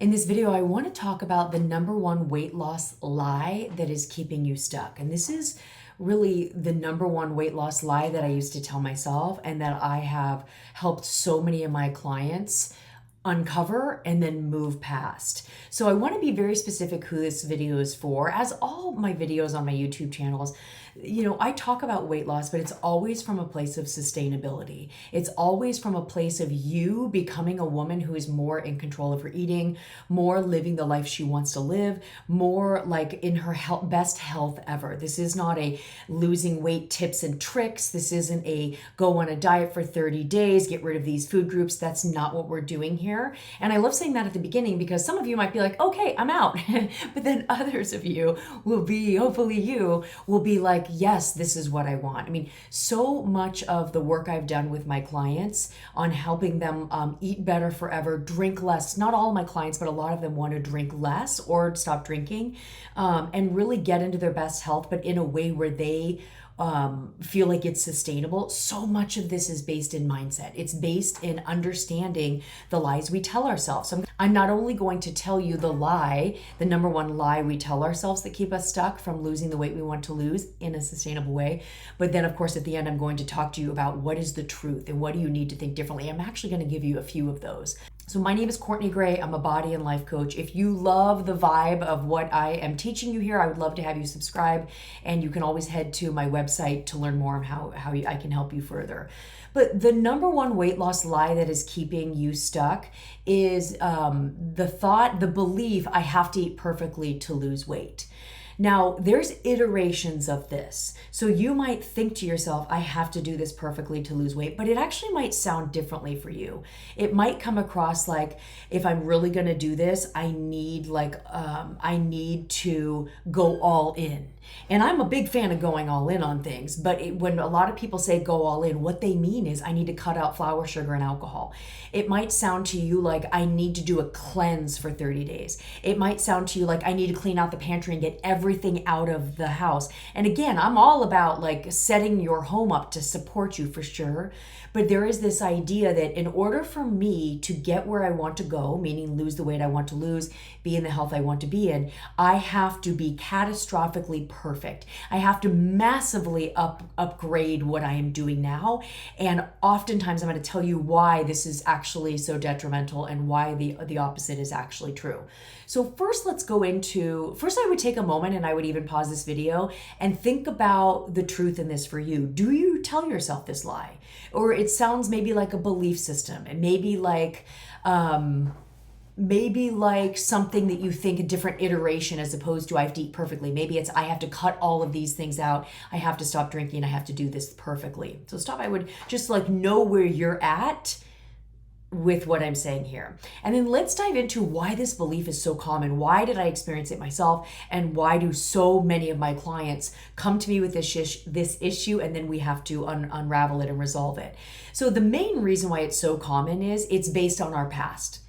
In this video, I want to talk about the number one weight loss lie that is keeping you stuck. And this is really the number one weight loss lie that I used to tell myself and that I have helped so many of my clients uncover and then move past. So I want to be very specific who this video is for. As all my videos on my YouTube channels, I talk about weight loss, but it's always from a place of sustainability. It's always from a place of you becoming a woman who is more in control of her eating, more living the life she wants to live, more like in her best health ever. This is not a losing weight tips and tricks. This isn't a go on a diet for 30 days, get rid of these food groups. That's not what we're doing here. And I love saying that at the beginning because some of you might be like, okay, I'm out. But then others of you will be, hopefully you will be like, yes, this is what I want. I mean, so much of the work I've done with my clients on helping them eat better forever, drink less. Not all of my clients, but a lot of them want to drink less or stop drinking and really get into their best health, but in a way where they feel like it's sustainable. So much of this is based in mindset. It's based in understanding the lies we tell ourselves. So I'm not only going to tell you the lie, the number one lie we tell ourselves that keep us stuck from losing the weight we want to lose in a sustainable way, but then of course at the end I'm going to talk to you about what is the truth and what do you need to think differently. I'm actually going to give you a few of those. So my name is Courtney Gray. I'm a body and life coach. If you love the vibe of what I am teaching you here, I would love to have you subscribe. And you can always head to my website to learn more on how I can help you further. But the number one weight loss lie that is keeping you stuck is the belief, I have to eat perfectly to lose weight. Now, there's iterations of this. So you might think to yourself, I have to do this perfectly to lose weight, but it actually might sound differently for you. It might come across like, if I'm really going to do this, I need to go all in. And I'm a big fan of going all in on things, but when a lot of people say go all in, what they mean is I need to cut out flour, sugar, and alcohol. It might sound to you like I need to do a cleanse for 30 days. It might sound to you like I need to clean out the pantry and get everything out of the house. And again, I'm all about like setting your home up to support you for sure. But there is this idea that in order for me to get where I want to go, meaning lose the weight I want to lose, be in the health I want to be in, I have to be catastrophically perfect. I have to massively upgrade what I am doing now. And oftentimes I'm going to tell you why this is actually so detrimental and why the opposite is actually true. So first I would take a moment and I would even pause this video and think about the truth in this for you. Do you tell yourself this lie? Or it sounds maybe like a belief system and maybe like something that you think a different iteration as opposed to I have to eat perfectly. Maybe it's I have to cut all of these things out. I have to stop drinking. I have to do this perfectly. So I would just like know where you're at with what I'm saying here. And then let's dive into why this belief is so common. Why did I experience it myself? And why do so many of my clients come to me with this issue and then we have to unravel it and resolve it? So the main reason why it's so common is it's based on our past.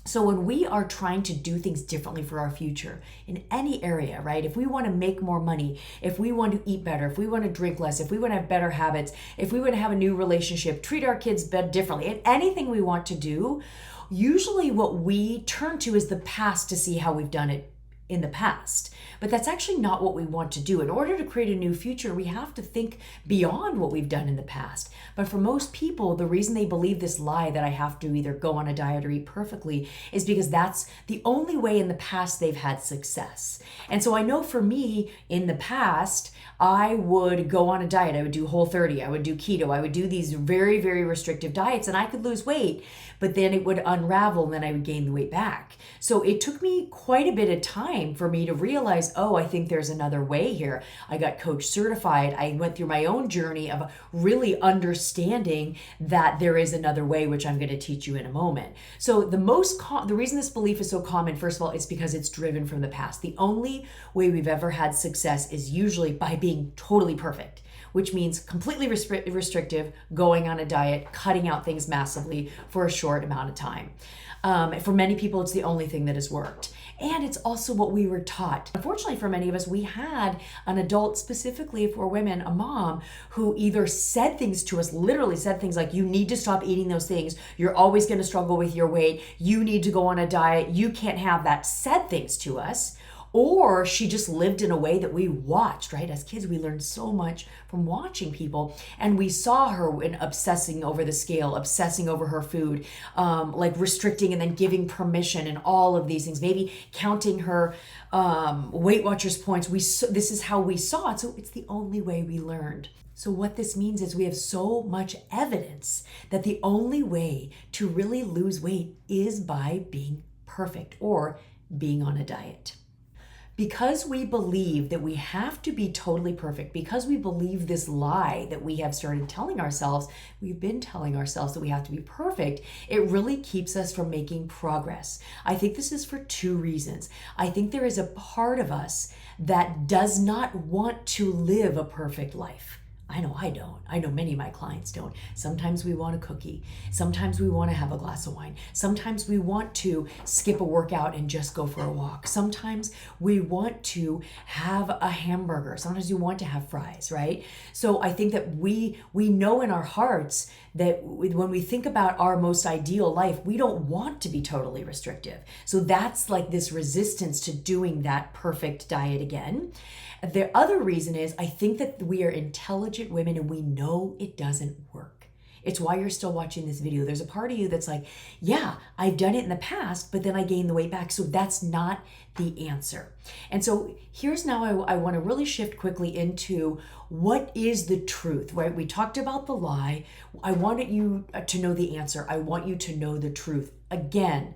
So when we are trying to do things differently for our future in any area, right? If we want to make more money, if we want to eat better, if we want to drink less, if we want to have better habits, if we want to have a new relationship, treat our kids differently, and anything we want to do, usually what we turn to is the past to see how we've done it in the past. But that's actually not what we want to do. In order to create a new future, we have to think beyond what we've done in the past. But for most people, the reason they believe this lie that I have to either go on a diet or eat perfectly is because that's the only way in the past they've had success. And so I know for me, in the past, I would go on a diet. I would do Whole30. I would do keto. I would do these very, very restrictive diets and I could lose weight, but then it would unravel and then I would gain the weight back. So it took me quite a bit of time for me to realize, oh, I think there's another way here. I got coach certified. I went through my own journey of really understanding that there is another way, which I'm going to teach you in a moment. So the reason this belief is so common, first of all, is because it's driven from the past. The only way we've ever had success is usually by being totally perfect. which means completely restrictive, going on a diet, cutting out things massively for a short amount of time. For many people, it's the only thing that has worked. And it's also what we were taught. Unfortunately, for many of us, we had an adult, specifically if we're women, a mom, who either said things to us, literally said things like, you need to stop eating those things. You're always going to struggle with your weight. You need to go on a diet. You can't have that. Said things to us. Or she just lived in a way that we watched, right? As kids, we learned so much from watching people, and we saw her in obsessing over the scale, obsessing over her food, like restricting and then giving permission and all of these things, maybe counting her Weight Watchers points. This is how we saw it. So it's the only way we learned. So what this means is we have so much evidence that the only way to really lose weight is by being perfect or being on a diet. Because we believe that we have to be totally perfect, because we believe this lie that we have started telling ourselves, we've been telling ourselves that we have to be perfect, it really keeps us from making progress. I think this is for two reasons. I think there is a part of us that does not want to live a perfect life. I know I don't. I know many of my clients don't. Sometimes we want a cookie. Sometimes we want to have a glass of wine. Sometimes we want to skip a workout and just go for a walk. Sometimes we want to have a hamburger. Sometimes we want to have fries, right? So I think that we know in our hearts that when we think about our most ideal life, we don't want to be totally restrictive. So that's like this resistance to doing that perfect diet again. The other reason is I think that we are intelligent women and we know it doesn't work. It's why you're still watching this video. There's a part of you that's like, yeah, I've done it in the past, but then I gained the weight back. So that's not the answer. And so here's now I want to really shift quickly into what is the truth, right? We talked about the lie. I wanted you to know the answer. I want you to know the truth. Again,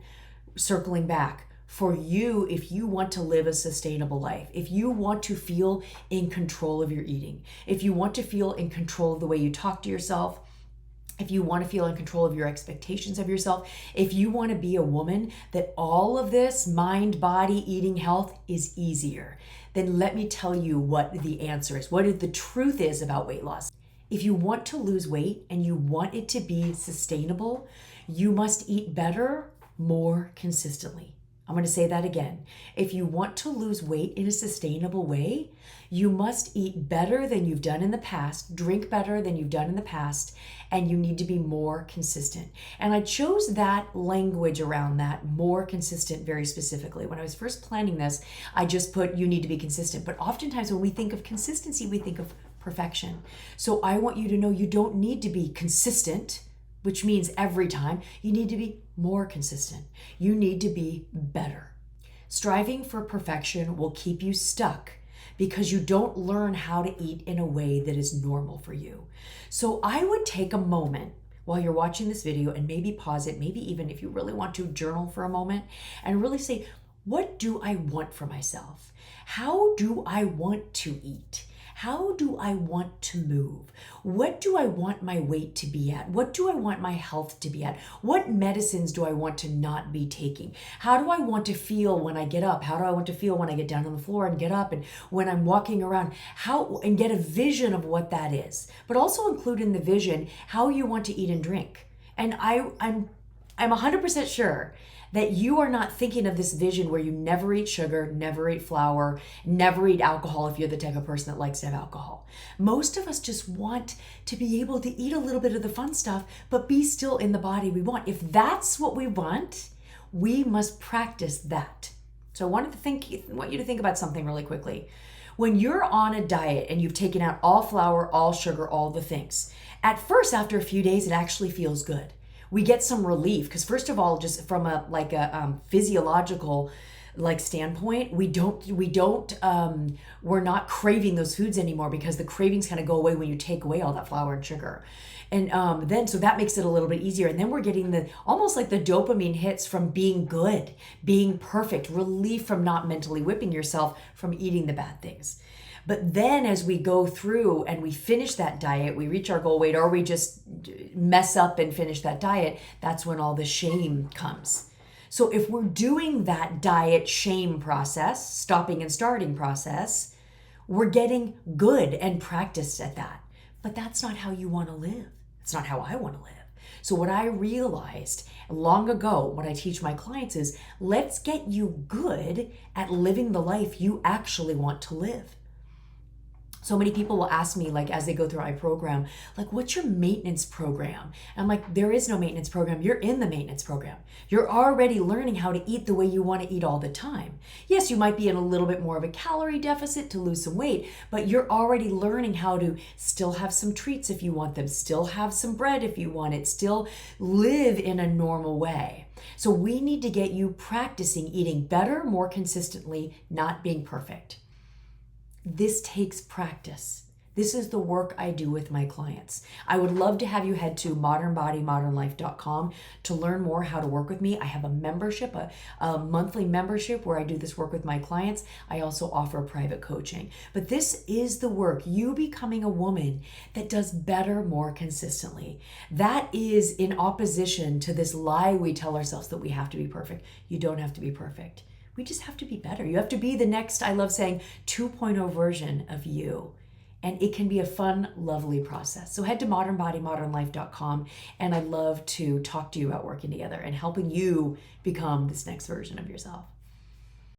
circling back. For you, if you want to live a sustainable life, if you want to feel in control of your eating, if you want to feel in control of the way you talk to yourself, if you want to feel in control of your expectations of yourself, if you want to be a woman that all of this mind, body, eating, health is easier, then let me tell you what the answer is, what the truth is about weight loss. If you want to lose weight and you want it to be sustainable, you must eat better, more consistently. I'm going to say that again. If you want to lose weight in a sustainable way, you must eat better than you've done in the past, drink better than you've done in the past, and you need to be more consistent. And I chose that language around that, more consistent, very specifically. When I was first planning this, I just put, you need to be consistent. But oftentimes when we think of consistency, we think of perfection. So I want you to know you don't need to be consistent, which means every time. You need to be more consistent. You need to be better. Striving for perfection will keep you stuck because you don't learn how to eat in a way that is normal for you. So I would take a moment while you're watching this video and maybe pause it, maybe even if you really want to journal for a moment and really say, what do I want for myself? How do I want to eat? How do I want to move? What do I want my weight to be at? What do I want my health to be at? What medicines do I want to not be taking? How do I want to feel when I get up? How do I want to feel when I get down on the floor and get up and when I'm walking around? And get a vision of what that is. But also include in the vision how you want to eat and drink. And I'm 100% sure that you are not thinking of this vision where you never eat sugar, never eat flour, never eat alcohol if you're the type of person that likes to have alcohol. Most of us just want to be able to eat a little bit of the fun stuff, but be still in the body we want. If that's what we want, we must practice that. So I want you to think about something really quickly. When you're on a diet and you've taken out all flour, all sugar, all the things, at first, after a few days, it actually feels good. We get some relief because first of all, just from a physiological standpoint, we're not craving those foods anymore because the cravings kind of go away when you take away all that flour and sugar. And then so that makes it a little bit easier. And then we're getting almost like the dopamine hits from being good, being perfect, relief from not mentally whipping yourself from eating the bad things. But then as we go through and we finish that diet, we reach our goal weight, or we just mess up and finish that diet, that's when all the shame comes. So if we're doing that diet shame process, stopping and starting process, we're getting good and practiced at that. but that's not how you want to live. It's not how I want to live. So what I realized long ago when I teach my clients is, let's get you good at living the life you actually want to live. So many people will ask me, like, as they go through my program, like, what's your maintenance program? And I'm like, there is no maintenance program. You're in the maintenance program. You're already learning how to eat the way you want to eat all the time. Yes, you might be in a little bit more of a calorie deficit to lose some weight, but you're already learning how to still have some treats if you want them, still have some bread if you want it, still live in a normal way. So we need to get you practicing eating better, more consistently, not being perfect. This takes practice. This is the work I do with my clients. I would love to have you head to modernbodymodernlife.com to learn more how to work with me. I have a membership, a monthly membership where I do this work with my clients. I also offer private coaching. But this is the work, you becoming a woman that does better more consistently. That is in opposition to this lie we tell ourselves that we have to be perfect. You don't have to be perfect. We just have to be better. You have to be the next, I love saying, 2.0 version of you. And it can be a fun, lovely process. So head to modernbodymodernlife.com, and I'd love to talk to you about working together and helping you become this next version of yourself.